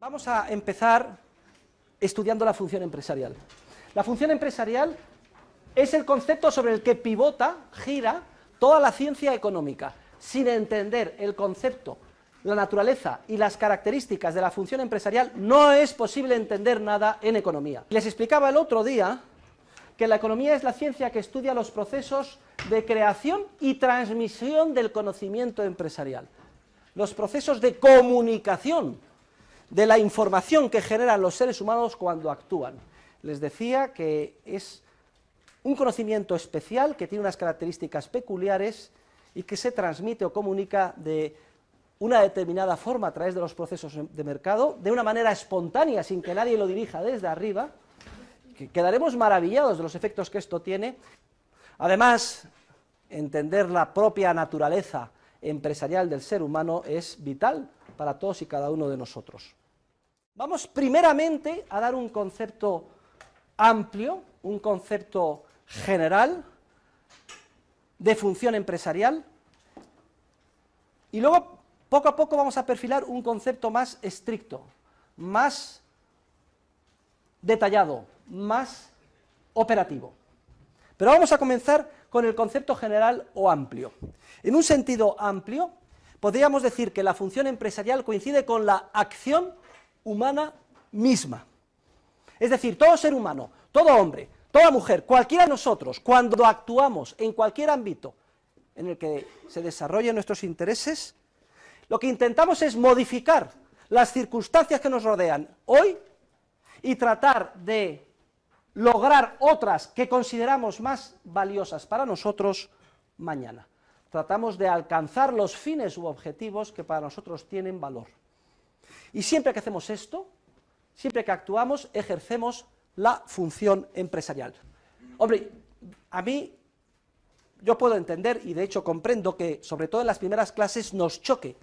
Vamos a empezar estudiando la función empresarial. La función empresarial es el concepto sobre el que pivota, gira, toda la ciencia económica. Sin entender el concepto, la naturaleza y las características de la función empresarial, no es posible entender nada en economía. Les explicaba el otro día que la economía es la ciencia que estudia los procesos de creación y transmisión del conocimiento empresarial. Los procesos de comunicación de la información que generan los seres humanos cuando actúan. Les decía que es un conocimiento especial que tiene unas características peculiares y que se transmite o comunica de una determinada forma a través de los procesos de mercado, de una manera espontánea, sin que nadie lo dirija desde arriba, que quedaremos maravillados de los efectos que esto tiene. Además, entender la propia naturaleza empresarial del ser humano es vital para todos y cada uno de nosotros. Vamos primeramente a dar un concepto amplio, un concepto general de función empresarial, y luego poco a poco vamos a perfilar un concepto más estricto, más detallado, más operativo. Pero vamos a comenzar con el concepto general o amplio. En un sentido amplio, podríamos decir que la función empresarial coincide con la acción humana misma. Es decir, todo ser humano, todo hombre, toda mujer, cualquiera de nosotros, cuando actuamos en cualquier ámbito en el que se desarrollen nuestros intereses, lo que intentamos es modificar las circunstancias que nos rodean hoy y tratar de lograr otras que consideramos más valiosas para nosotros mañana. Tratamos de alcanzar los fines u objetivos que para nosotros tienen valor. Y siempre que hacemos esto, siempre que actuamos, ejercemos la función empresarial. Hombre, a mí, yo puedo entender, y de hecho comprendo que, sobre todo en las primeras clases, nos choque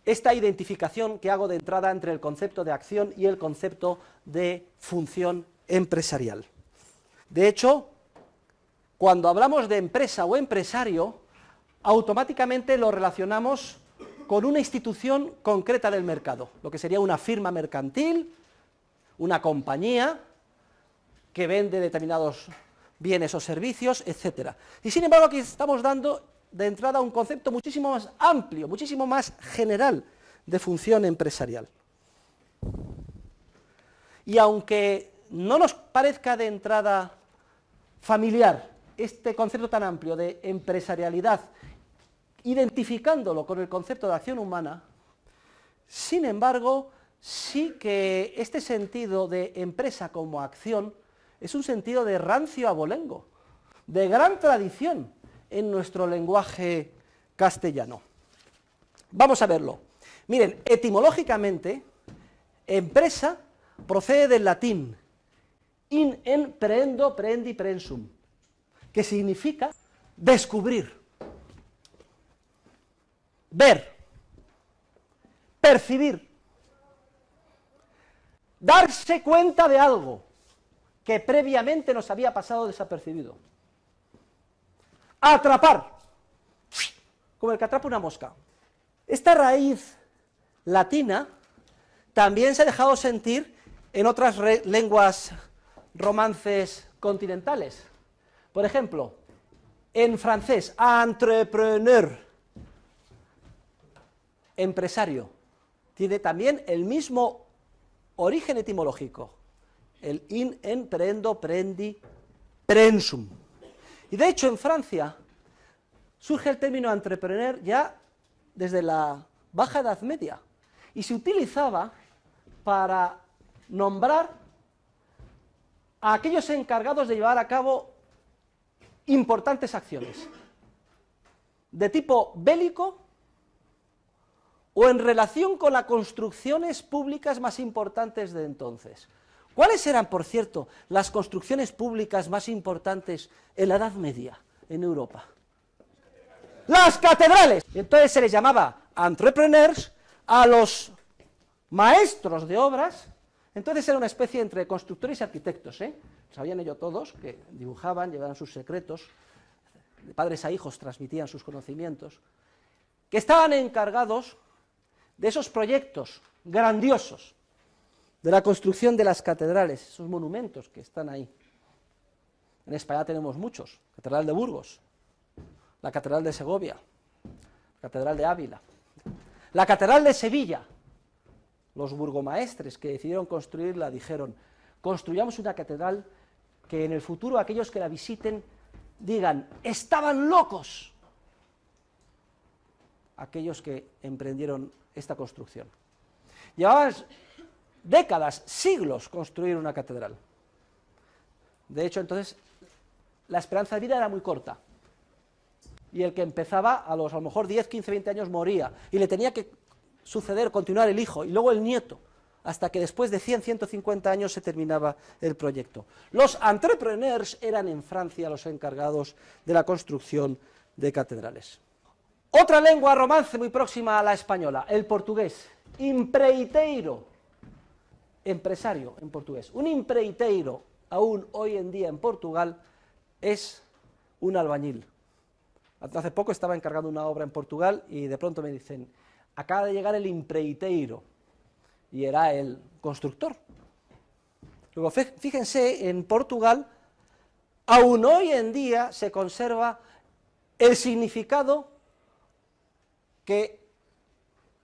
esta identificación que hago de entrada entre el concepto de acción y el concepto de función empresarial. De hecho, cuando hablamos de empresa o empresario, automáticamente lo relacionamos con una institución concreta del mercado, lo que sería una firma mercantil, una compañía que vende determinados bienes o servicios, etc. Y sin embargo aquí estamos dando de entrada un concepto muchísimo más amplio, muchísimo más general de función empresarial. Y aunque no nos parezca de entrada familiar este concepto tan amplio de empresarialidad, identificándolo con el concepto de acción humana, sin embargo, sí que este sentido de empresa como acción es un sentido de rancio abolengo, de gran tradición en nuestro lenguaje castellano. Vamos a verlo. Miren, etimológicamente, empresa procede del latín in prehendo, prehendi, prehensum, que significa descubrir, ver, percibir, darse cuenta de algo que previamente nos había pasado desapercibido, atrapar, como el que atrapa una mosca. Esta raíz latina también se ha dejado sentir en otras lenguas romances continentales. Por ejemplo, en francés, entrepreneur, empresario, tiene también el mismo origen etimológico, el in prehendo, prehendi, prehensum. Y de hecho en Francia surge el término entrepreneur ya desde la Baja Edad Media y se utilizaba para nombrar a aquellos encargados de llevar a cabo importantes acciones de tipo bélico o en relación con las construcciones públicas más importantes de entonces. ¿Cuáles eran, por cierto, las construcciones públicas más importantes en la Edad Media en Europa? Las catedrales. Entonces se les llamaba entrepreneurs a los maestros de obras. Entonces era una especie entre constructores y arquitectos, sabían ellos todos, que dibujaban, llevaban sus secretos, de padres a hijos transmitían sus conocimientos, que estaban encargados de esos proyectos grandiosos, de la construcción de las catedrales, esos monumentos que están ahí. En España tenemos muchos: Catedral de Burgos, la Catedral de Segovia, la Catedral de Ávila, la Catedral de Sevilla. Los burgomaestres que decidieron construirla dijeron: construyamos una catedral que en el futuro aquellos que la visiten digan, estaban locos aquellos que emprendieron esta construcción. Llevaban décadas, siglos, construir una catedral. De hecho, entonces, la esperanza de vida era muy corta, y el que empezaba a lo mejor 10, 15, 20 años moría, y le tenía que suceder, continuar el hijo, y luego el nieto, hasta que después de 100, 150 años se terminaba el proyecto. Los entrepreneurs eran en Francia los encargados de la construcción de catedrales. Otra lengua romance muy próxima a la española, el portugués. Empreiteiro, empresario en portugués. Un empreiteiro, aún hoy en día en Portugal, es un albañil. Hace poco estaba encargando una obra en Portugal y de pronto me dicen, acaba de llegar el empreiteiro, y era el constructor. Luego, fíjense, en Portugal, aún hoy en día se conserva el significado que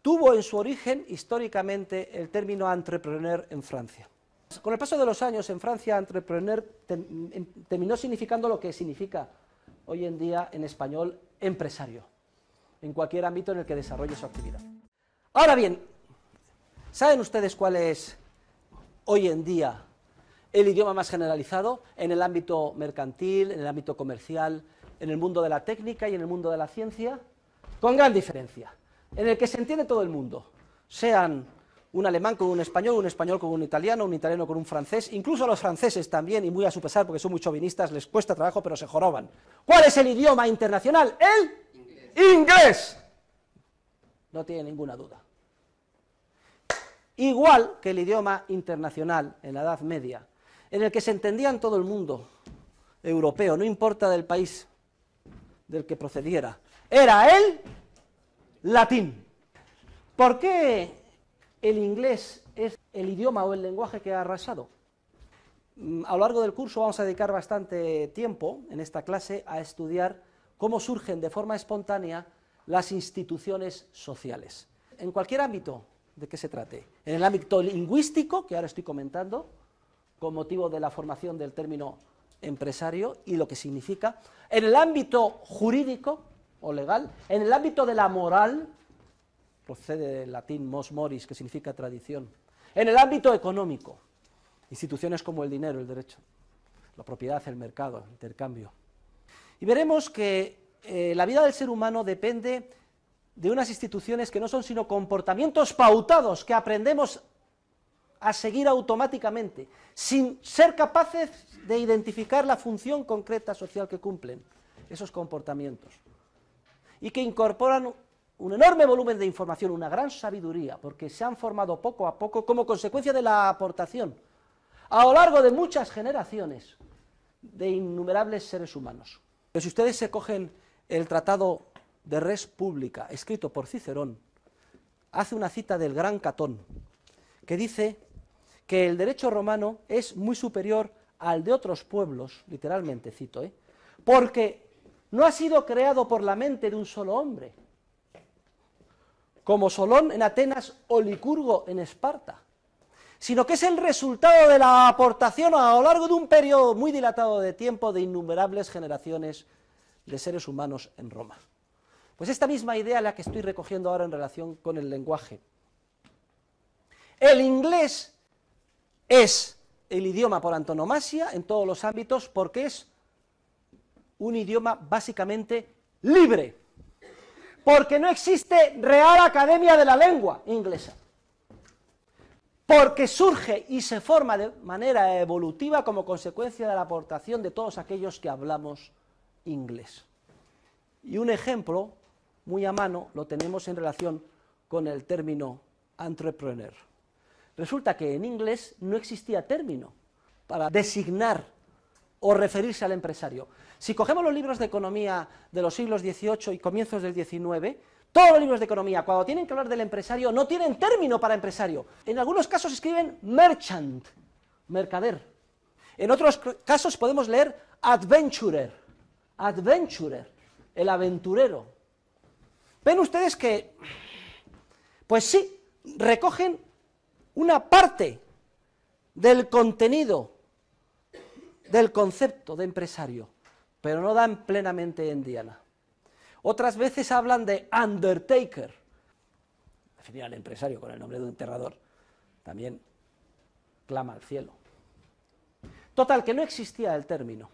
tuvo en su origen históricamente el término entrepreneur en Francia. Con el paso de los años en Francia, entrepreneur terminó significando lo que significa hoy en día en español empresario, en cualquier ámbito en el que desarrolle su actividad. Ahora bien, ¿saben ustedes cuál es hoy en día el idioma más generalizado en el ámbito mercantil, en el ámbito comercial, en el mundo de la técnica y en el mundo de la ciencia? Con gran diferencia, en el que se entiende todo el mundo, sean un alemán con un español con un italiano con un francés, incluso a los franceses también, y muy a su pesar porque son muy chauvinistas, les cuesta trabajo pero se joroban. ¿Cuál es el idioma internacional? El inglés. No tiene ninguna duda. Igual que el idioma internacional en la Edad Media, en el que se entendía en todo el mundo europeo, no importa del país del que procediera, era el latín. ¿Por qué el inglés es el idioma o el lenguaje que ha arrasado? A lo largo del curso vamos a dedicar bastante tiempo en esta clase a estudiar cómo surgen de forma espontánea las instituciones sociales. En cualquier ámbito de que se trate. En el ámbito lingüístico, que ahora estoy comentando, con motivo de la formación del término empresario y lo que significa. En el ámbito jurídico o legal, en el ámbito de la moral, procede del latín mos moris, que significa tradición. En el ámbito económico, instituciones como el dinero, el derecho, la propiedad, el mercado, el intercambio. Y veremos que la vida del ser humano depende de unas instituciones que no son sino comportamientos pautados que aprendemos a seguir automáticamente, sin ser capaces de identificar la función concreta social que cumplen esos comportamientos, y que incorporan un enorme volumen de información, una gran sabiduría, porque se han formado poco a poco como consecuencia de la aportación, a lo largo de muchas generaciones, de innumerables seres humanos. Pero si ustedes se cogen el Tratado de Res Publica, escrito por Cicerón, hace una cita del gran Catón, que dice que el derecho romano es muy superior al de otros pueblos, literalmente cito, porque no ha sido creado por la mente de un solo hombre, como Solón en Atenas o Licurgo en Esparta, sino que es el resultado de la aportación a lo largo de un periodo muy dilatado de tiempo de innumerables generaciones de seres humanos en Roma. Pues esta misma idea es la que estoy recogiendo ahora en relación con el lenguaje. El inglés es el idioma por antonomasia en todos los ámbitos porque es un idioma básicamente libre, porque no existe Real Academia de la Lengua inglesa, porque surge y se forma de manera evolutiva como consecuencia de la aportación de todos aquellos que hablamos inglés. Y un ejemplo muy a mano lo tenemos en relación con el término entrepreneur. Resulta que en inglés no existía término para designar o referirse al empresario. Si cogemos los libros de economía de los siglos XVIII y comienzos del XIX, Todos los libros de economía, cuando tienen que hablar del empresario, no tienen término para empresario. En algunos casos escriben merchant, mercader. En otros casos podemos leer adventurer, adventurer, el aventurero. Ven ustedes que, pues sí, recogen una parte del contenido del concepto de empresario, pero no dan plenamente en diana. Otras veces hablan de undertaker, definir al empresario con el nombre de un enterrador, también clama al cielo. Total, que no existía el término.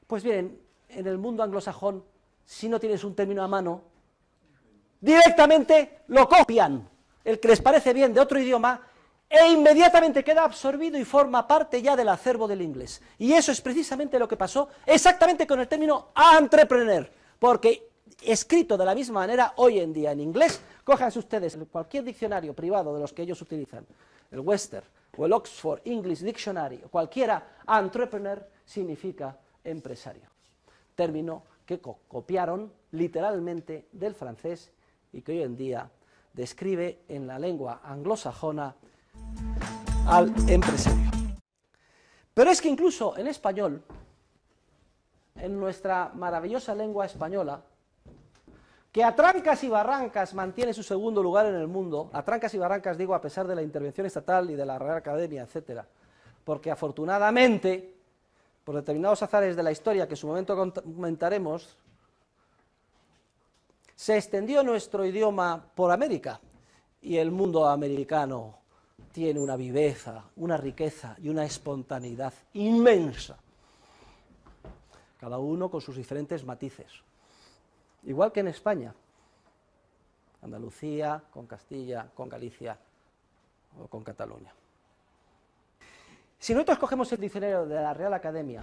Pues bien, en el mundo anglosajón, si no tienes un término a mano, directamente lo copian, el que les parece bien de otro idioma, e inmediatamente queda absorbido y forma parte ya del acervo del inglés. Y eso es precisamente lo que pasó exactamente con el término entrepreneur, porque escrito de la misma manera hoy en día en inglés, cójanse ustedes cualquier diccionario privado de los que ellos utilizan, el Webster o el Oxford English Dictionary, cualquiera, entrepreneur significa empresario, término que copiaron literalmente del francés y que hoy en día describe en la lengua anglosajona al empresario. Pero es que incluso en español, en nuestra maravillosa lengua española, que a trancas y barrancas mantiene su segundo lugar en el mundo, a trancas y barrancas digo a pesar de la intervención estatal y de la Real Academia, etcétera, porque afortunadamente, por determinados azares de la historia que en su momento comentaremos, se extendió nuestro idioma por América, y el mundo americano tiene una viveza, una riqueza y una espontaneidad inmensa, cada uno con sus diferentes matices, igual que en España, Andalucía, con Castilla, con Galicia o con Cataluña. Si nosotros cogemos el diccionario de la Real Academia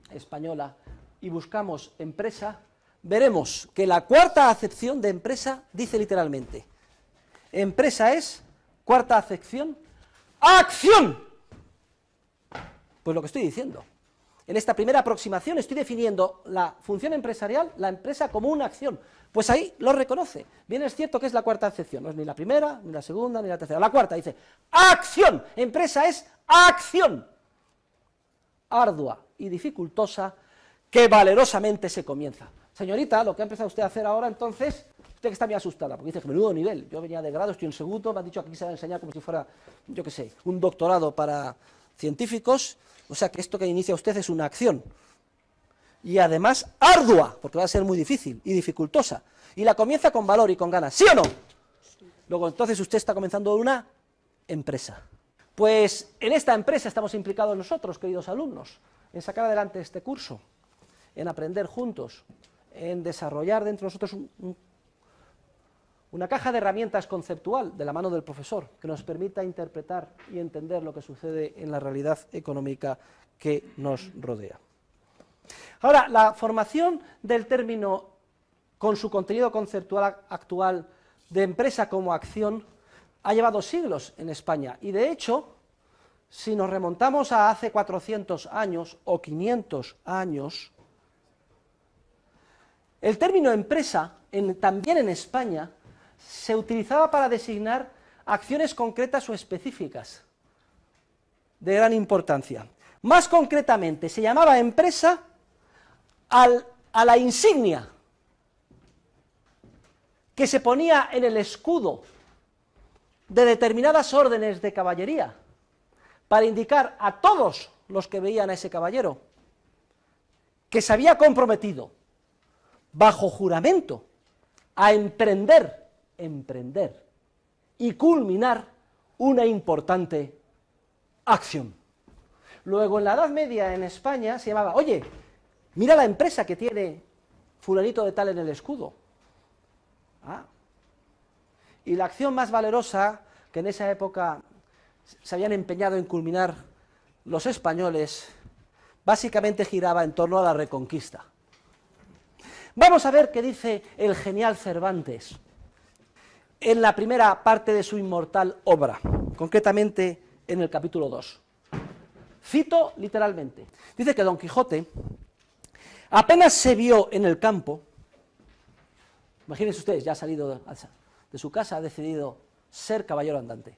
Española y buscamos empresa, veremos que la cuarta acepción de empresa dice literalmente: empresa es, cuarta acepción, acción. Pues lo que estoy diciendo. En esta primera aproximación estoy definiendo la función empresarial, la empresa, como una acción. Pues ahí lo reconoce. Bien es cierto que es la cuarta acepción, no es ni la primera, ni la segunda, ni la tercera. La cuarta dice, acción. Empresa es acción. Ardua y dificultosa que valerosamente se comienza. Señorita, lo que ha empezado usted a hacer ahora, entonces, usted que está muy asustada, porque dice que menudo nivel. Yo venía de grado, estoy en segundo, me han dicho que aquí se va a enseñar como si fuera, yo qué sé, un doctorado para científicos. O sea que esto que inicia usted es una acción, y además ardua, porque va a ser muy difícil y dificultosa, y la comienza con valor y con ganas, ¿sí o no? Sí. Luego entonces usted está comenzando una empresa. Pues en esta empresa estamos implicados nosotros, queridos alumnos, en sacar adelante este curso, en aprender juntos, en desarrollar dentro de nosotros una caja de herramientas conceptual de la mano del profesor que nos permita interpretar y entender lo que sucede en la realidad económica que nos rodea. Ahora, la formación del término con su contenido conceptual actual de empresa como acción ha llevado siglos en España y de hecho, si nos remontamos a hace 400 años o 500 años, el término empresa, también en España, se utilizaba para designar acciones concretas o específicas de gran importancia. Más concretamente, se llamaba empresa a la insignia que se ponía en el escudo de determinadas órdenes de caballería para indicar a todos los que veían a ese caballero que se había comprometido bajo juramento a emprender y culminar una importante acción. Luego en la Edad Media en España se llamaba, oye, mira la empresa que tiene fulanito de tal en el escudo. Y la acción más valerosa que en esa época se habían empeñado en culminar los españoles, básicamente giraba en torno a la Reconquista. Vamos a ver qué dice el genial Cervantes en la primera parte de su inmortal obra, concretamente en el capítulo 2. Cito literalmente. Dice que Don Quijote apenas se vio en el campo, Imagínense ustedes, ya ha salido de su casa, ha decidido ser caballero andante.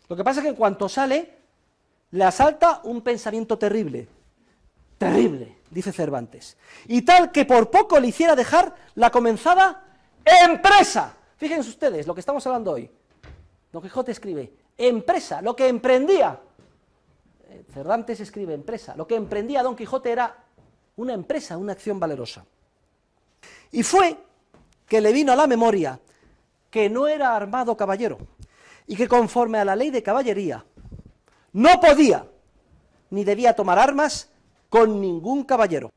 Lo que pasa es que en cuanto sale, le asalta un pensamiento terrible, terrible, dice Cervantes, y tal que por poco le hiciera dejar la comenzada empresa. Fíjense ustedes lo que estamos hablando hoy. Don Quijote escribe, empresa, lo que emprendía. Cervantes escribe empresa, lo que emprendía Don Quijote era una empresa, una acción valerosa. Y fue que le vino a la memoria que no era armado caballero, y que conforme a la ley de caballería, no podía ni debía tomar armas con ningún caballero.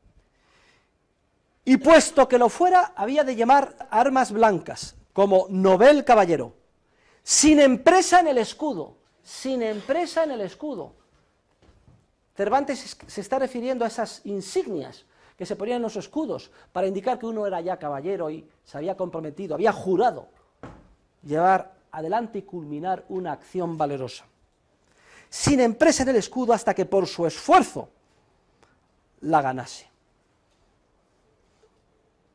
Y puesto que lo fuera, había de llamar armas blancas, como novel caballero, sin empresa en el escudo, sin empresa en el escudo. Cervantes se está refiriendo a esas insignias que se ponían en los escudos para indicar que uno era ya caballero y se había comprometido, había jurado llevar adelante y culminar una acción valerosa. Sin empresa en el escudo hasta que por su esfuerzo la ganase.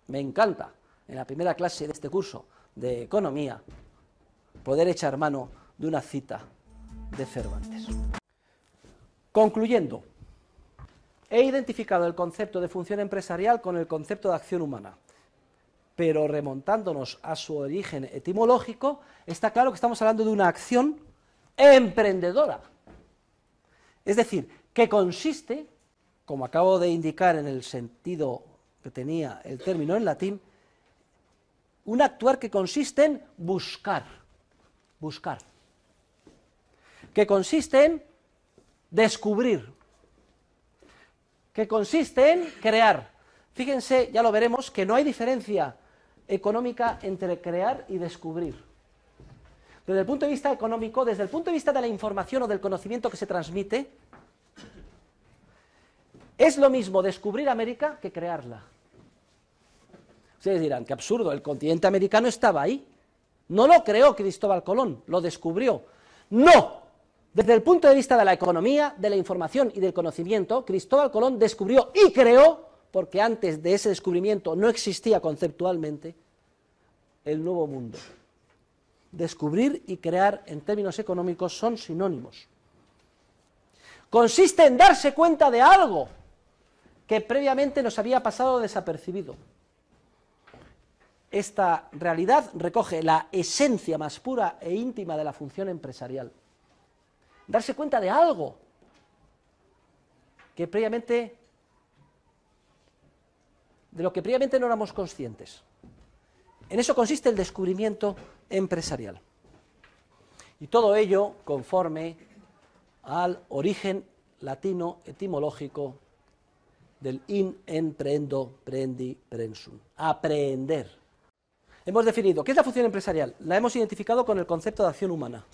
Me encanta, en la primera clase de este curso de economía, poder echar mano de una cita de Cervantes. Concluyendo, he identificado el concepto de función empresarial con el concepto de acción humana, pero remontándonos a su origen etimológico, está claro que estamos hablando de una acción emprendedora. Es decir, que consiste, como acabo de indicar en el sentido que tenía el término en latín, un actuar que consiste en buscar, que consiste en descubrir, que consiste en crear. Fíjense, ya lo veremos, que no hay diferencia económica entre crear y descubrir. Desde el punto de vista económico, desde el punto de vista de la información o del conocimiento que se transmite, es lo mismo descubrir América que crearla. Ustedes dirán, qué absurdo, el continente americano estaba ahí. No lo creó Cristóbal Colón, lo descubrió. ¡No! Desde el punto de vista de la economía, de la información y del conocimiento, Cristóbal Colón descubrió y creó, porque antes de ese descubrimiento no existía conceptualmente, el nuevo mundo. Descubrir y crear en términos económicos son sinónimos. Consiste en darse cuenta de algo que previamente nos había pasado desapercibido. Esta realidad recoge la esencia más pura e íntima de la función empresarial. Darse cuenta de algo que previamente, de lo que previamente no éramos conscientes. En eso consiste el descubrimiento empresarial. Y todo ello conforme al origen latino etimológico del in, en, prendo, prendi, prensum. Aprender. Hemos definido qué es la función empresarial. La hemos identificado con el concepto de acción humana.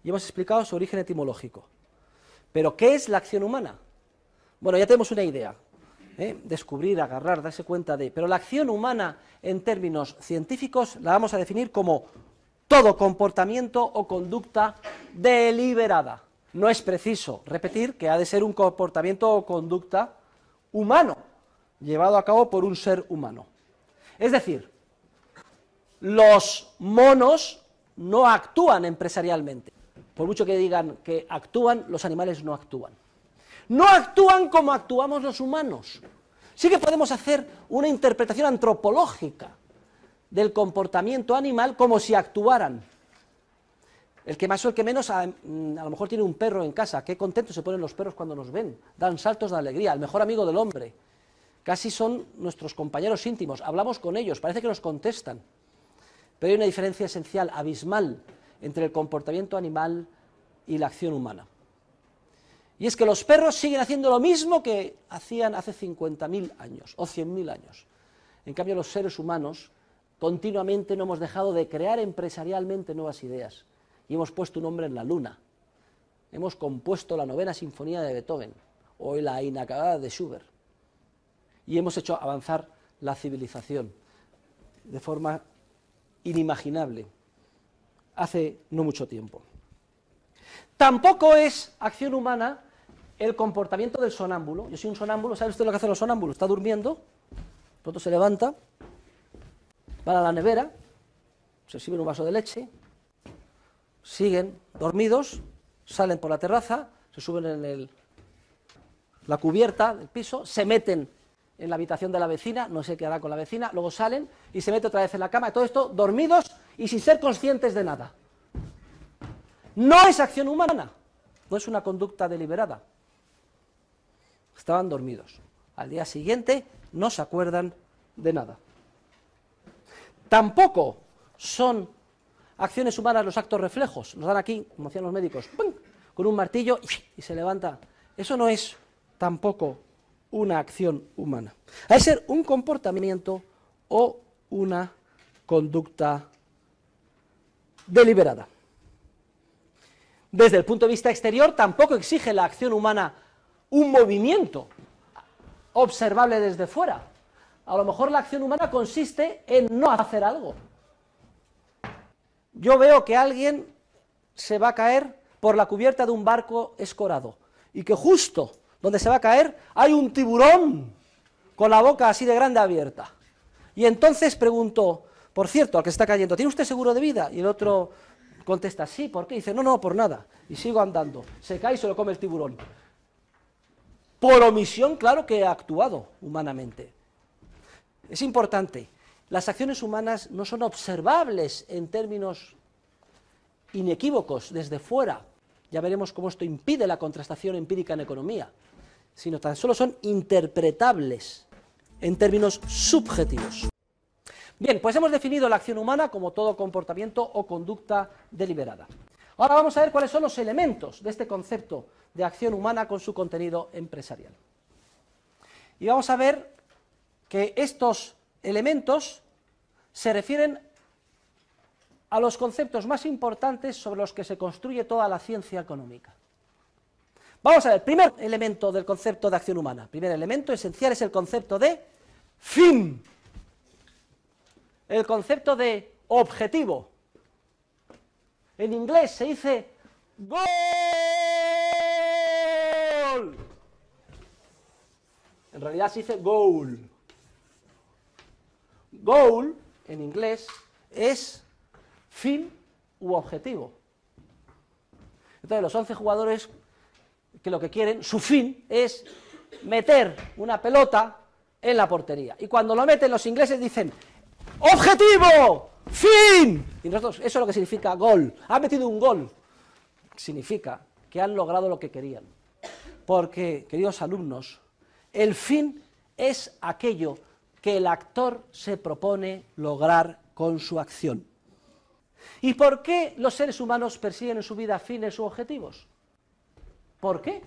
Y hemos explicado su origen etimológico. Pero, ¿qué es la acción humana? Bueno, ya tenemos una idea. Descubrir, agarrar, darse cuenta de... Pero la acción humana, en términos científicos, la vamos a definir como todo comportamiento o conducta deliberada. No es preciso repetir que ha de ser un comportamiento o conducta humano, llevado a cabo por un ser humano. Es decir, los monos no actúan empresarialmente. Por mucho que digan que actúan, los animales no actúan. No actúan como actuamos los humanos. Sí que podemos hacer una interpretación antropológica del comportamiento animal como si actuaran. El que más o el que menos, a lo mejor tiene un perro en casa. Qué contentos se ponen los perros cuando nos ven. Dan saltos de alegría, el mejor amigo del hombre. Casi son nuestros compañeros íntimos. Hablamos con ellos, parece que nos contestan. Pero hay una diferencia esencial, abismal, entre el comportamiento animal y la acción humana. Y es que los perros siguen haciendo lo mismo que hacían hace 50.000 años o 100.000 años. En cambio, los seres humanos continuamente no hemos dejado de crear empresarialmente nuevas ideas. Y hemos puesto un hombre en la luna. Hemos compuesto la 9ª sinfonía de Beethoven o la inacabada de Schubert. Y hemos hecho avanzar la civilización de forma inimaginable hace no mucho tiempo. Tampoco es acción humana el comportamiento del sonámbulo. Yo soy un sonámbulo, ¿sabe usted lo que hacen los sonámbulos? Está durmiendo, pronto se levanta van a la nevera, se sirven un vaso de leche, siguen dormidos, salen por la terraza, se suben en la cubierta del piso, se meten en la habitación de la vecina, no sé qué hará con la vecina, luego salen y se meten otra vez en la cama, todo esto dormidos y sin ser conscientes de nada. No es acción humana, no es una conducta deliberada. Estaban dormidos. Al día siguiente no se acuerdan de nada. Tampoco son acciones humanas los actos reflejos. Nos dan aquí, como hacían los médicos, ¡pum!, con un martillo y se levanta. Eso no es tampoco una acción humana. Ha de ser un comportamiento o una conducta deliberada. Desde el punto de vista exterior, tampoco exige la acción humana un movimiento observable desde fuera. A lo mejor la acción humana consiste en no hacer algo. Yo veo que alguien se va a caer por la cubierta de un barco escorado y que justo donde se va a caer hay un tiburón con la boca así de grande abierta. Y entonces pregunto, por cierto, al que se está cayendo, ¿tiene usted seguro de vida? Y el otro contesta, sí, ¿por qué? Y dice, no, no, por nada. Y sigo andando. Se cae y se lo come el tiburón. Por omisión, claro que ha actuado humanamente. Es importante, las acciones humanas no son observables en términos inequívocos desde fuera. Ya veremos cómo esto impide la contrastación empírica en economía, sino tan solo son interpretables en términos subjetivos. Bien, pues hemos definido la acción humana como todo comportamiento o conducta deliberada. Ahora vamos a ver cuáles son los elementos de este concepto de acción humana con su contenido empresarial. Y vamos a ver que estos elementos se refieren a los conceptos más importantes sobre los que se construye toda la ciencia económica. Vamos a ver, primer elemento del concepto de acción humana, primer elemento esencial es el concepto de fin, el concepto de objetivo. En inglés se dice goal. En realidad se dice goal. Goal, en inglés, es fin u objetivo. Entonces, los 11 jugadores que lo que quieren, su fin es meter una pelota en la portería. Y cuando lo meten, los ingleses dicen ¡objetivo! ¡Fin! Y nosotros, eso es lo que significa gol. Han metido un gol. Significa que han logrado lo que querían. Porque, queridos alumnos, el fin es aquello que el actor se propone lograr con su acción. ¿Y por qué los seres humanos persiguen en su vida fines u objetivos? ¿Por qué?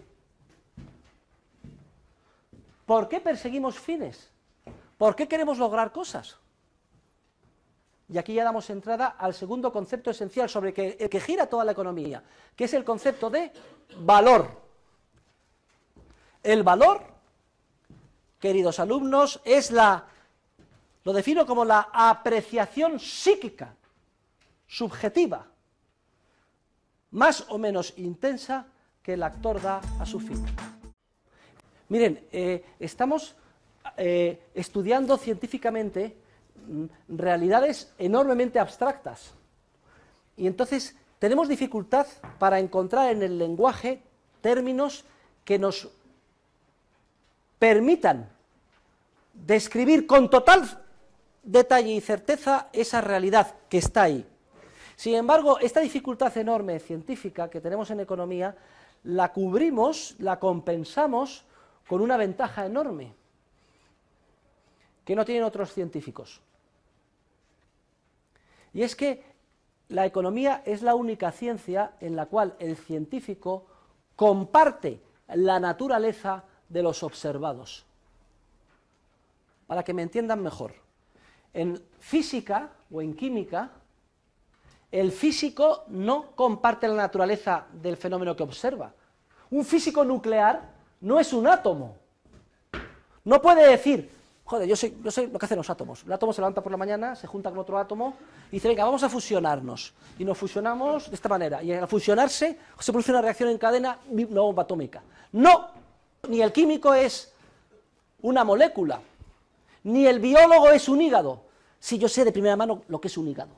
¿Por qué perseguimos fines? ¿Por qué queremos lograr cosas? Y aquí ya damos entrada al segundo concepto esencial sobre el que gira toda la economía, que es el concepto de valor. El valor, queridos alumnos, es lo defino como la apreciación psíquica, subjetiva, más o menos intensa que el actor da a su fin. Miren, estamos estudiando científicamente realidades enormemente abstractas y entonces tenemos dificultad para encontrar en el lenguaje términos que nos permitan describir con total detalle y certeza esa realidad que está ahí. Sin embargo, esta dificultad enorme científica que tenemos en economía la cubrimos, la compensamos con una ventaja enorme que no tienen otros científicos. Y es que la economía es la única ciencia en la cual el científico comparte la naturaleza de los observados. Para que me entiendan mejor, en física o en química, el físico no comparte la naturaleza del fenómeno que observa. Un físico nuclear no es un átomo. No puede decir, joder, yo sé lo que hacen los átomos. El átomo se levanta por la mañana, se junta con otro átomo y dice, venga, vamos a fusionarnos. Y nos fusionamos de esta manera. Y al fusionarse se produce una reacción en cadena, una bomba atómica. No, ni el químico es una molécula, ni el biólogo es un hígado, si yo sé de primera mano lo que es un hígado,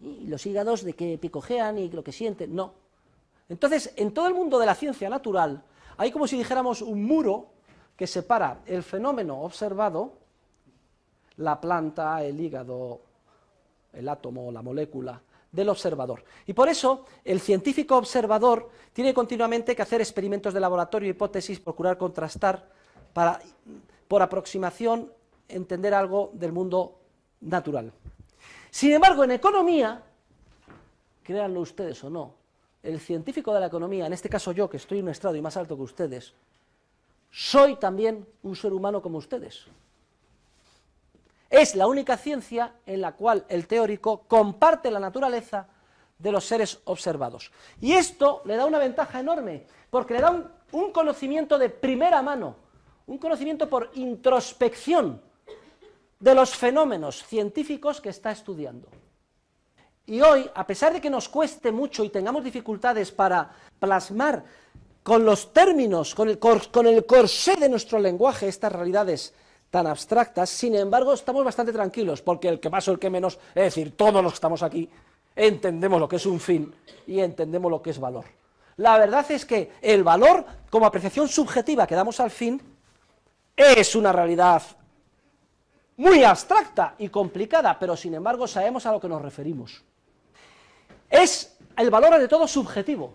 y los hígados de qué picojean y lo que sienten, no. Entonces, en todo el mundo de la ciencia natural, hay como si dijéramos un muro que separa el fenómeno observado, la planta, el hígado, el átomo, la molécula, del observador. Y por eso, el científico observador tiene continuamente que hacer experimentos de laboratorio, hipótesis, procurar contrastar, para, por aproximación, entender algo del mundo natural. Sin embargo, en economía, créanlo ustedes o no, el científico de la economía, en este caso yo, que estoy en un estrado y más alto que ustedes, soy también un ser humano como ustedes. Es la única ciencia en la cual el teórico comparte la naturaleza de los seres observados. Y esto le da una ventaja enorme, porque le da un conocimiento de primera mano, un conocimiento por introspección de los fenómenos científicos que está estudiando. Y hoy, a pesar de que nos cueste mucho y tengamos dificultades para plasmar con los términos, con el corsé de nuestro lenguaje estas realidades tan abstractas, sin embargo estamos bastante tranquilos, porque el que más o el que menos, es decir, todos los que estamos aquí, entendemos lo que es un fin y entendemos lo que es valor. La verdad es que el valor, como apreciación subjetiva que damos al fin, es una realidad muy abstracta y complicada, pero sin embargo sabemos a lo que nos referimos. Es el valor ante todo subjetivo.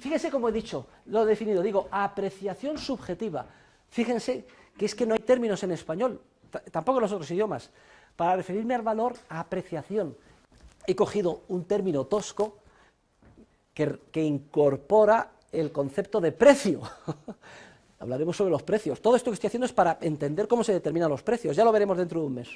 Fíjense cómo he dicho, lo he definido, digo, apreciación subjetiva. Fíjense que es que no hay términos en español, tampoco en los otros idiomas, para referirme al valor, a apreciación. He cogido un término tosco que incorpora el concepto de precio. Hablaremos sobre los precios. Todo esto que estoy haciendo es para entender cómo se determinan los precios, ya lo veremos dentro de un mes.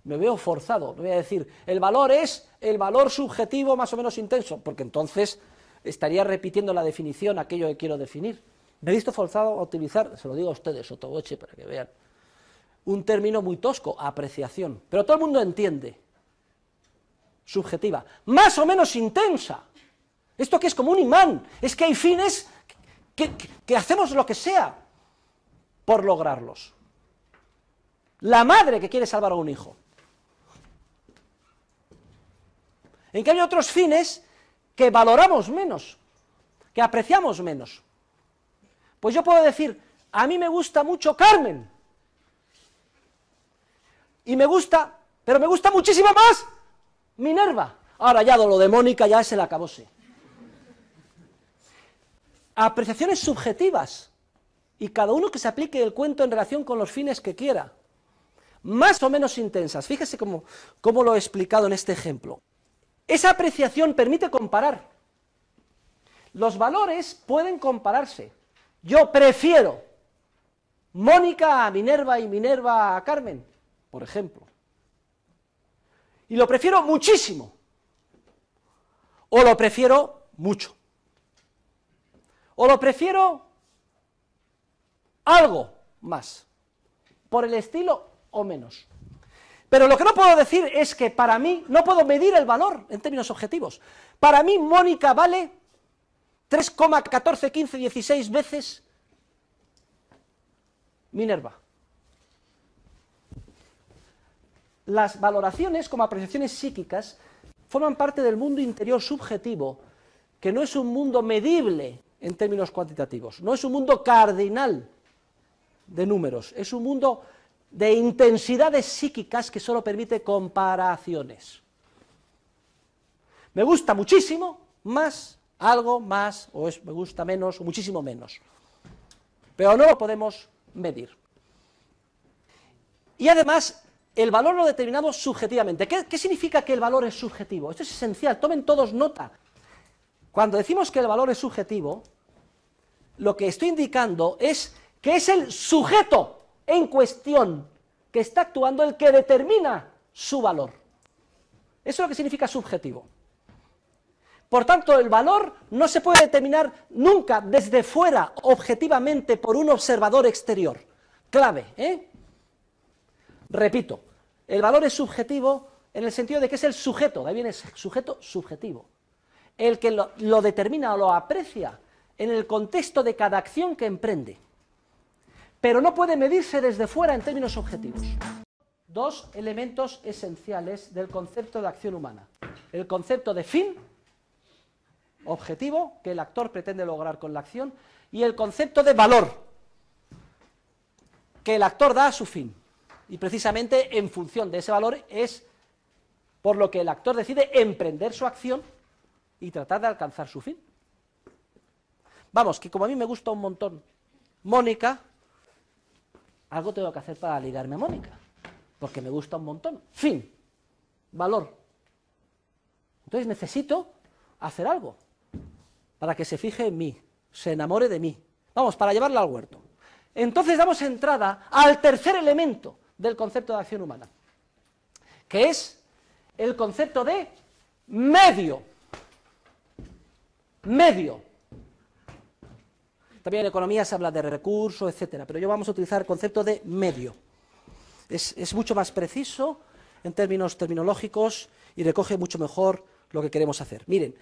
Me veo forzado, me voy a decir, el valor es el valor subjetivo más o menos intenso, porque entonces estaría repitiendo la definición, aquello que quiero definir. Me he visto forzado a utilizar, se lo digo a ustedes, sotoboche, para que vean, un término muy tosco, apreciación, pero todo el mundo entiende, subjetiva, más o menos intensa. Esto que es como un imán, es que hay fines que hacemos lo que sea por lograrlos. La madre que quiere salvar a un hijo. En cambio hay otros fines que valoramos menos, que apreciamos menos. Pues yo puedo decir, a mí me gusta mucho Carmen, y me gusta, pero me gusta muchísimo más Minerva. Ahora ya lo de Mónica ya se le acabóse. Apreciaciones subjetivas, y cada uno que se aplique el cuento en relación con los fines que quiera, más o menos intensas. Fíjese cómo lo he explicado en este ejemplo. Esa apreciación permite comparar. Los valores pueden compararse. Yo prefiero Mónica a Minerva y Minerva a Carmen, por ejemplo. Y lo prefiero muchísimo. O lo prefiero mucho. O lo prefiero algo más, por el estilo o menos. Pero lo que no puedo decir es que para mí, no puedo medir el valor en términos objetivos. Para mí Mónica vale 3,14, 15, 16 veces Minerva. Las valoraciones como apreciaciones psíquicas forman parte del mundo interior subjetivo, que no es un mundo medible en términos cuantitativos, no es un mundo cardinal de números, es un mundo de intensidades psíquicas que solo permite comparaciones. Me gusta muchísimo, más, algo, más, o me gusta menos, o muchísimo menos. Pero no lo podemos medir. Y además, el valor lo determinamos subjetivamente. ¿Qué significa que el valor es subjetivo? Esto es esencial, tomen todos nota. Cuando decimos que el valor es subjetivo, lo que estoy indicando es que es el sujeto en cuestión que está actuando el que determina su valor. Eso es lo que significa subjetivo. Por tanto, el valor no se puede determinar nunca desde fuera, objetivamente, por un observador exterior. Clave, ¿eh? Repito, el valor es subjetivo en el sentido de que es el sujeto, de ahí viene sujeto subjetivo, el que lo determina o lo aprecia en el contexto de cada acción que emprende, pero no puede medirse desde fuera en términos objetivos. dos elementos esenciales del concepto de acción humana. El concepto de fin, objetivo, que el actor pretende lograr con la acción, y el concepto de valor, que el actor da a su fin. Y precisamente en función de ese valor es por lo que el actor decide emprender su acción y tratar de alcanzar su fin. Vamos, que como a mí me gusta un montón Mónica, algo tengo que hacer para ligarme a Mónica, porque me gusta un montón. Fin, valor. Entonces necesito hacer algo para que se fije en mí, se enamore de mí. Vamos, para llevarla al huerto. Entonces damos entrada al tercer elemento del concepto de acción humana, que es el concepto de medio. Medio. También en economía se habla de recurso, etcétera, pero yo vamos a utilizar el concepto de medio. Es mucho más preciso en términos terminológicos y recoge mucho mejor lo que queremos hacer. Miren,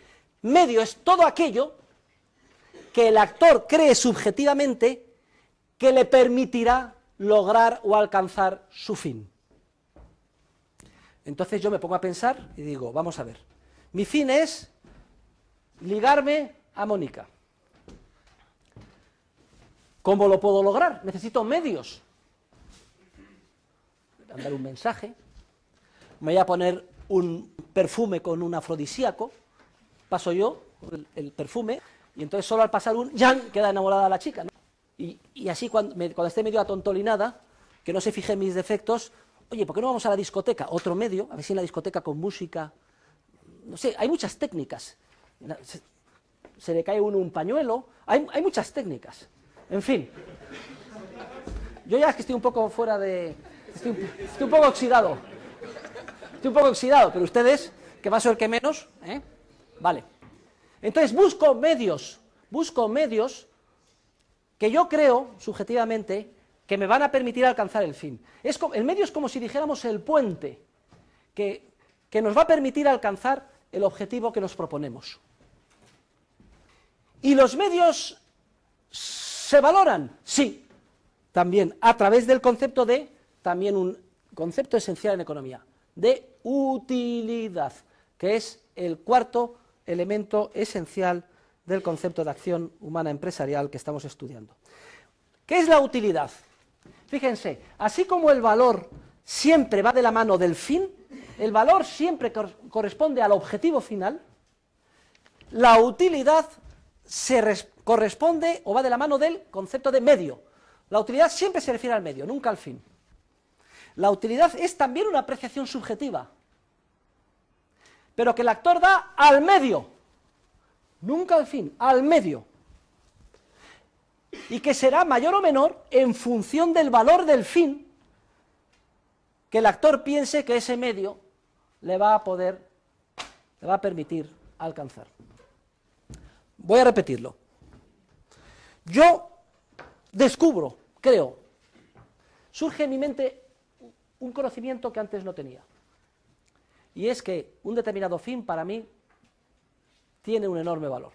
medio es todo aquello que el actor cree subjetivamente que le permitirá lograr o alcanzar su fin. Entonces yo me pongo a pensar y digo, vamos a ver, mi fin es ligarme a Mónica. ¿Cómo lo puedo lograr? Necesito medios. Mandar un mensaje, me voy a poner un perfume con un afrodisíaco, paso yo el perfume, y entonces solo al pasar un ¡yan! Queda enamorada la chica, ¿no? Y así cuando esté medio atontolinada, que no se fije en mis defectos, oye, ¿por qué no vamos a la discoteca? Otro medio, a ver si en la discoteca con música, no sé, hay muchas técnicas, se le cae uno un pañuelo, hay muchas técnicas, en fin. Yo ya es que estoy un poco fuera de... Estoy un poco oxidado. Estoy un poco oxidado, pero ustedes, que más o el que menos, ¿eh? Vale. Entonces busco medios que yo creo, subjetivamente, que me van a permitir alcanzar el fin. El medio es como si dijéramos el puente, que nos va a permitir alcanzar el objetivo que nos proponemos. ¿Y los medios se valoran? Sí, también, a través del concepto de, también un concepto esencial en economía, de utilidad, que es el cuarto elemento esencial del concepto de acción humana empresarial que estamos estudiando. ¿Qué es la utilidad? Fíjense, así como el valor siempre va de la mano del fin, el valor siempre corresponde al objetivo final, la utilidad corresponde o va de la mano del concepto de medio. La utilidad siempre se refiere al medio, nunca al fin. La utilidad es también una apreciación subjetiva, pero que el actor da al medio, nunca al fin, al medio, y que será mayor o menor en función del valor del fin que el actor piense que ese medio le va a permitir alcanzar. Voy a repetirlo. Yo descubro, creo, surge en mi mente un conocimiento que antes no tenía, y es que un determinado fin para mí tiene un enorme valor.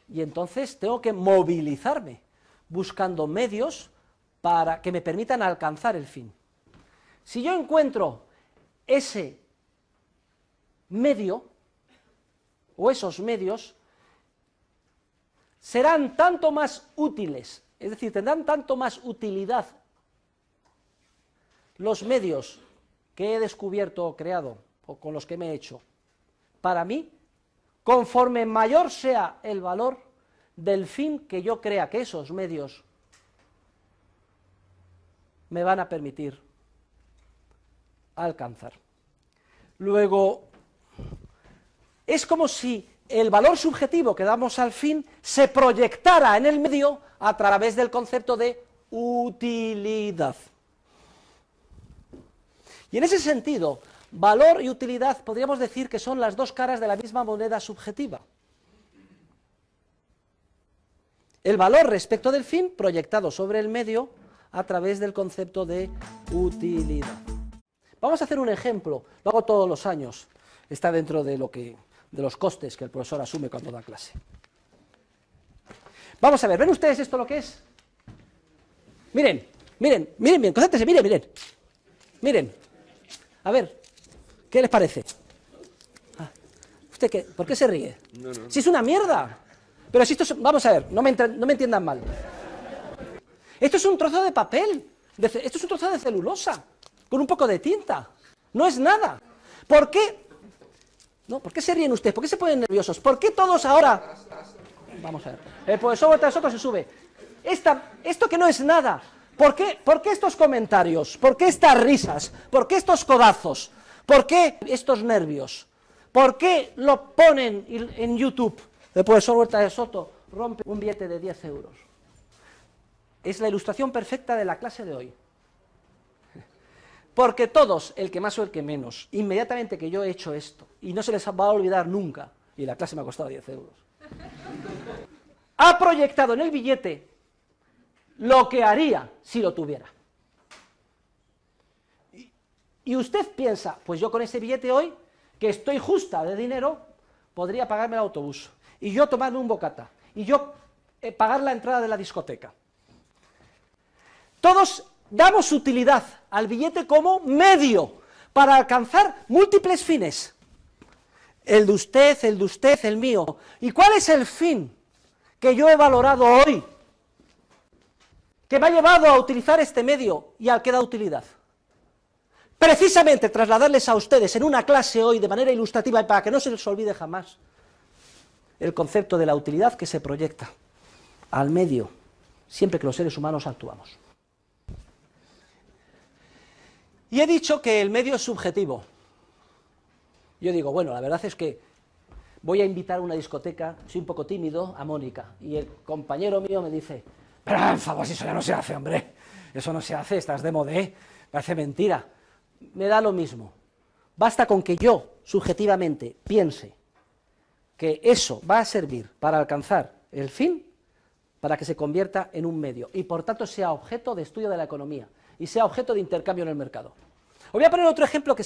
Y entonces tengo que movilizarme buscando medios para que me permitan alcanzar el fin. Si yo encuentro ese medio, o esos medios, serán tanto más útiles, es decir, tendrán tanto más utilidad los medios que he descubierto o creado, o con los que me he hecho, para mí, conforme mayor sea el valor del fin que yo crea que esos medios me van a permitir alcanzar. Luego, es como si el valor subjetivo que damos al fin se proyectara en el medio a través del concepto de utilidad. Y en ese sentido, valor y utilidad podríamos decir que son las dos caras de la misma moneda subjetiva. El valor respecto del fin proyectado sobre el medio a través del concepto de utilidad. Vamos a hacer un ejemplo, lo hago todos los años, está dentro de los costes que el profesor asume cuando da clase. Vamos a ver, ¿ven ustedes esto lo que es? Miren, Miren, miren bien, concéntrense, miren, miren. Miren. A ver, ¿qué les parece? ¿Usted qué? ¿Por qué se ríe? No. Si es una mierda. Pero si esto es, vamos a ver, no me entiendan mal. Esto es un trozo de papel, esto es un trozo de celulosa, con un poco de tinta. No es nada. ¿Por qué? No, ¿por qué se ríen ustedes? ¿Por qué se ponen nerviosos? ¿Por qué todos ahora? Vamos a ver. El profesor Huerta Soto se sube. Esto que no es nada. ¿Por qué estos comentarios? ¿Por qué estas risas? ¿Por qué estos codazos? ¿Por qué estos nervios? ¿Por qué lo ponen en YouTube? El profesor Huerta de Soto rompe un billete de 10 euros. Es la ilustración perfecta de la clase de hoy. Porque todos, el que más o el que menos, inmediatamente que yo he hecho esto, y no se les va a olvidar nunca, y la clase me ha costado 10 euros, ha proyectado en el billete lo que haría si lo tuviera. Y usted piensa, pues yo con ese billete hoy, que estoy justa de dinero, podría pagarme el autobús, y yo tomarme un bocata, y yo pagar la entrada de la discoteca. Todos damos utilidad al billete como medio para alcanzar múltiples fines. El de usted, el mío. ¿Y cuál es el fin que yo he valorado hoy? Que me ha llevado a utilizar este medio y al que da utilidad. Precisamente trasladarles a ustedes en una clase hoy de manera ilustrativa y para que no se les olvide jamás el concepto de la utilidad que se proyecta al medio siempre que los seres humanos actuamos. Y he dicho que el medio es subjetivo. Yo digo, bueno, la verdad es que voy a invitar a una discoteca, soy un poco tímido, a Mónica, y el compañero mío me dice, pero por favor, si eso ya no se hace, hombre, eso no se hace, estás de modé, parece mentira. Me da lo mismo. Basta con que yo, subjetivamente, piense que eso va a servir para alcanzar el fin, para que se convierta en un medio, y por tanto sea objeto de estudio de la economía, y sea objeto de intercambio en el mercado. Os voy a poner otro ejemplo que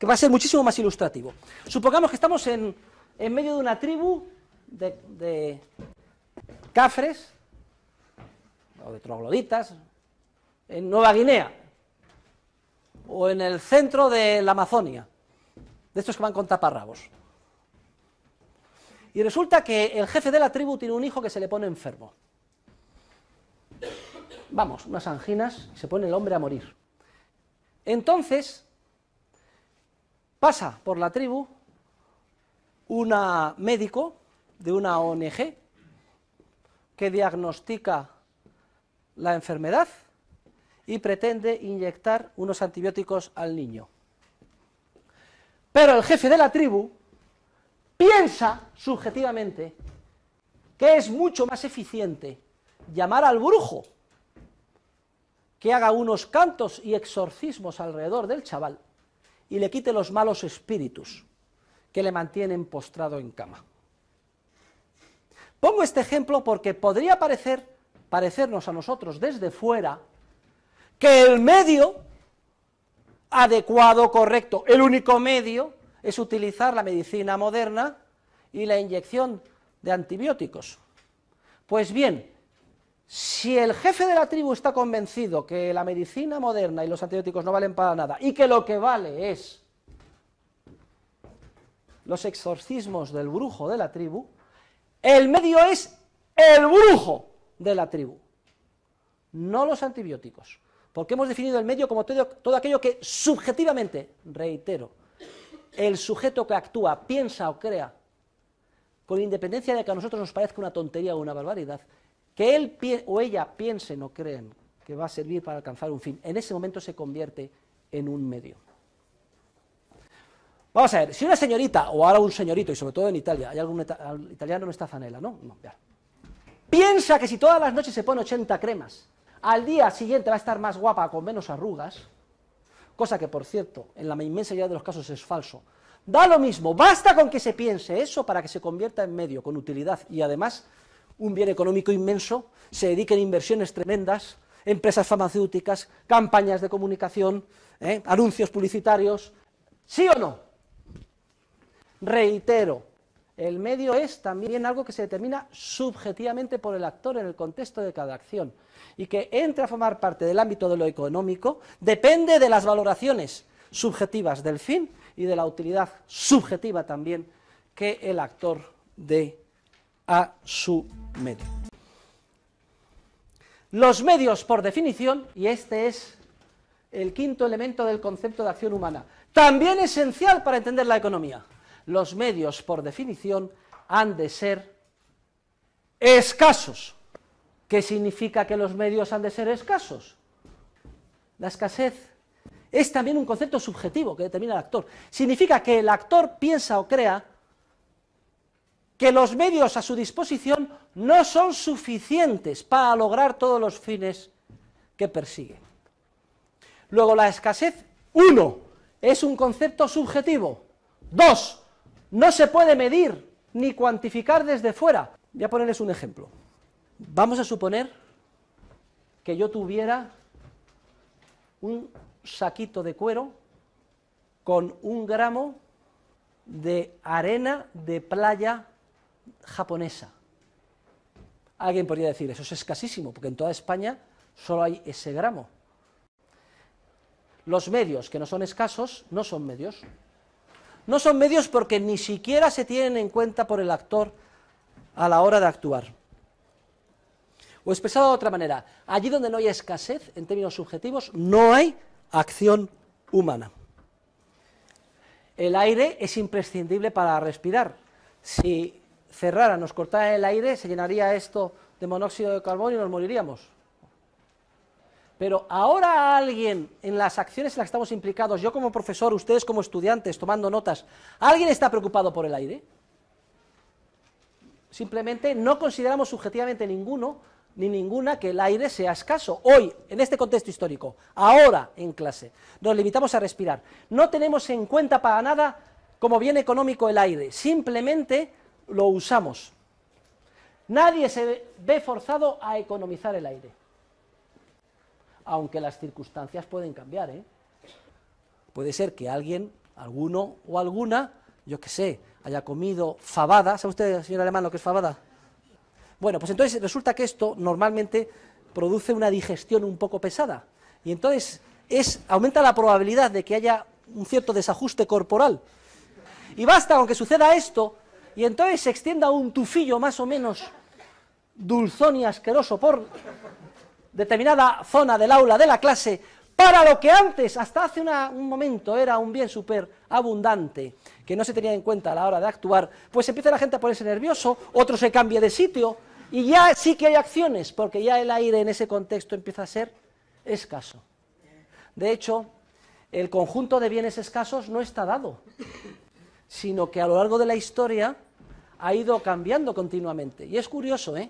va a ser muchísimo más ilustrativo. Supongamos que estamos en medio de una tribu de cafres, o de trogloditas, en Nueva Guinea, o en el centro de la Amazonia, de estos que van con taparrabos. Y resulta que el jefe de la tribu tiene un hijo que se le pone enfermo. Vamos, unas anginas, y se pone el hombre a morir. Entonces, pasa por la tribu una médico de una ONG que diagnostica la enfermedad y pretende inyectar unos antibióticos al niño. Pero el jefe de la tribu piensa subjetivamente que es mucho más eficiente llamar al brujo que haga unos cantos y exorcismos alrededor del chaval y le quite los malos espíritus que le mantienen postrado en cama. Pongo este ejemplo porque podría parecernos a nosotros desde fuera que el medio adecuado, correcto, el único medio es utilizar la medicina moderna y la inyección de antibióticos. Pues bien, si el jefe de la tribu está convencido que la medicina moderna y los antibióticos no valen para nada y que lo que vale es los exorcismos del brujo de la tribu, el medio es el brujo de la tribu, no los antibióticos, porque hemos definido el medio como todo aquello que subjetivamente, reitero, el sujeto que actúa, piensa o crea, con independencia de que a nosotros nos parezca una tontería o una barbaridad, que él o ella piensen o creen que va a servir para alcanzar un fin, en ese momento se convierte en un medio. Vamos a ver, si una señorita, o ahora un señorito, y sobre todo en Italia, hay algún italiano no está Zanella, ¿no? No, ya. Piensa que si todas las noches se pone 80 cremas, al día siguiente va a estar más guapa, con menos arrugas, cosa que, por cierto, en la inmensa mayoría de los casos es falso. Da lo mismo, basta con que se piense eso para que se convierta en medio, con utilidad, y además un bien económico inmenso, se dediquen inversiones tremendas, empresas farmacéuticas, campañas de comunicación, anuncios publicitarios, ¿sí o no? Reitero, El medio es también algo que se determina subjetivamente por el actor en el contexto de cada acción, y que entra a formar parte del ámbito de lo económico, depende de las valoraciones subjetivas del fin y de la utilidad subjetiva también que el actor dé a su medio. Los medios, por definición, y este es el quinto elemento del concepto de acción humana, también esencial para entender la economía. Los medios, por definición, han de ser escasos. ¿Qué significa que los medios han de ser escasos? La escasez es también un concepto subjetivo que determina el actor. Significa que el actor piensa o crea que los medios a su disposición no son suficientes para lograr todos los fines que persigue. Luego, la escasez, 1, es un concepto subjetivo. 2, no se puede medir ni cuantificar desde fuera. Voy a ponerles un ejemplo. Vamos a suponer que yo tuviera un saquito de cuero con 1 gramo de arena de playa japonesa. Alguien podría decir, eso es escasísimo, porque en toda España solo hay ese gramo. Los medios que no son escasos no son medios. No son medios porque ni siquiera se tienen en cuenta por el actor a la hora de actuar. O expresado de otra manera, allí donde no hay escasez, en términos subjetivos, no hay acción humana. El aire es imprescindible para respirar. Si cerrara, nos cortara el aire, se llenaría esto de monóxido de carbono y nos moriríamos. Pero ahora alguien, en las acciones en las que estamos implicados, yo como profesor, ustedes como estudiantes, tomando notas, ¿alguien está preocupado por el aire? Simplemente no consideramos subjetivamente ninguno ni ninguna que el aire sea escaso. Hoy, en este contexto histórico, ahora en clase, nos limitamos a respirar. No tenemos en cuenta para nada como bien económico el aire, simplemente lo usamos. Nadie se ve forzado a economizar el aire, aunque las circunstancias pueden cambiar, ¿eh? Puede ser que alguien, alguno o alguna, yo qué sé, haya comido fabada. ¿Sabe usted, señor Alemán, lo que es fabada? Bueno, pues entonces resulta que esto normalmente produce una digestión un poco pesada, y entonces aumenta la probabilidad de que haya un cierto desajuste corporal. Y basta con que suceda esto, y entonces se extienda un tufillo más o menos dulzón y asqueroso por determinada zona del aula de la clase, para lo que antes, hasta hace un momento, era un bien súper abundante, que no se tenía en cuenta a la hora de actuar, pues empieza la gente a ponerse nervioso, otro se cambia de sitio, y ya sí que hay acciones, porque ya el aire en ese contexto empieza a ser escaso. De hecho, el conjunto de bienes escasos no está dado, sino que a lo largo de la historia ha ido cambiando continuamente. Y es curioso, ¿eh?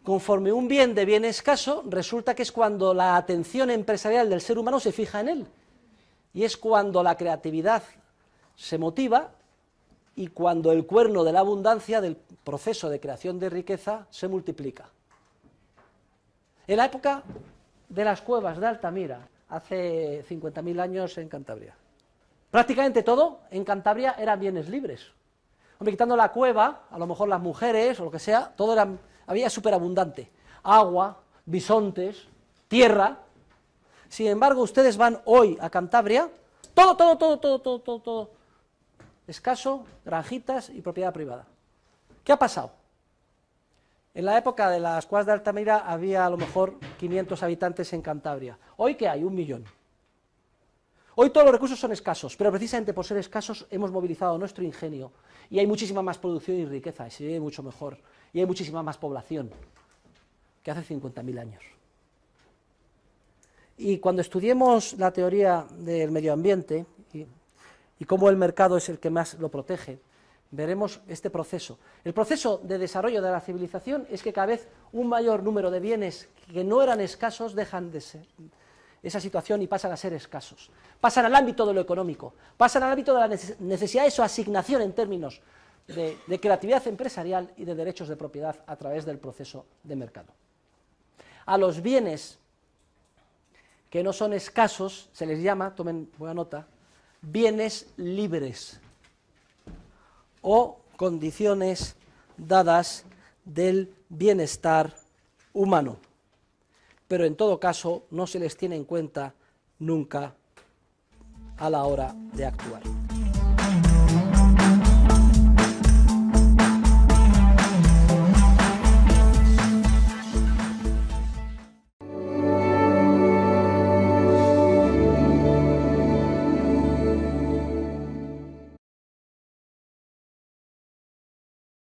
Conforme un bien de bien escaso, resulta que es cuando la atención empresarial del ser humano se fija en él, y es cuando la creatividad se motiva y cuando el cuerno de la abundancia del proceso de creación de riqueza se multiplica. En la época de las cuevas de Altamira, hace 50.000 años en Cantabria, prácticamente todo en Cantabria eran bienes libres. Hombre, quitando la cueva, a lo mejor las mujeres o lo que sea, todo había superabundante. Agua, bisontes, tierra. Sin embargo, ustedes van hoy a Cantabria, todo escaso, granjitas y propiedad privada. ¿Qué ha pasado? En la época de las cuevas de Altamira había a lo mejor 500 habitantes en Cantabria. ¿Hoy qué hay? 1 millón. Hoy todos los recursos son escasos, pero precisamente por ser escasos hemos movilizado nuestro ingenio y hay muchísima más producción y riqueza, y se vive mucho mejor, y hay muchísima más población que hace 50.000 años. Y cuando estudiemos la teoría del medio ambiente y cómo el mercado es el que más lo protege, veremos este proceso. El proceso de desarrollo de la civilización es que cada vez un mayor número de bienes que no eran escasos dejan de ser esa situación y pasan a ser escasos. Pasan al ámbito de lo económico, pasan al ámbito de las necesidades o asignación en términos de creatividad empresarial y de derechos de propiedad a través del proceso de mercado. A los bienes que no son escasos se les llama, tomen buena nota, bienes libres, o condiciones dadas del bienestar humano, pero en todo caso no se les tiene en cuenta nunca a la hora de actuar.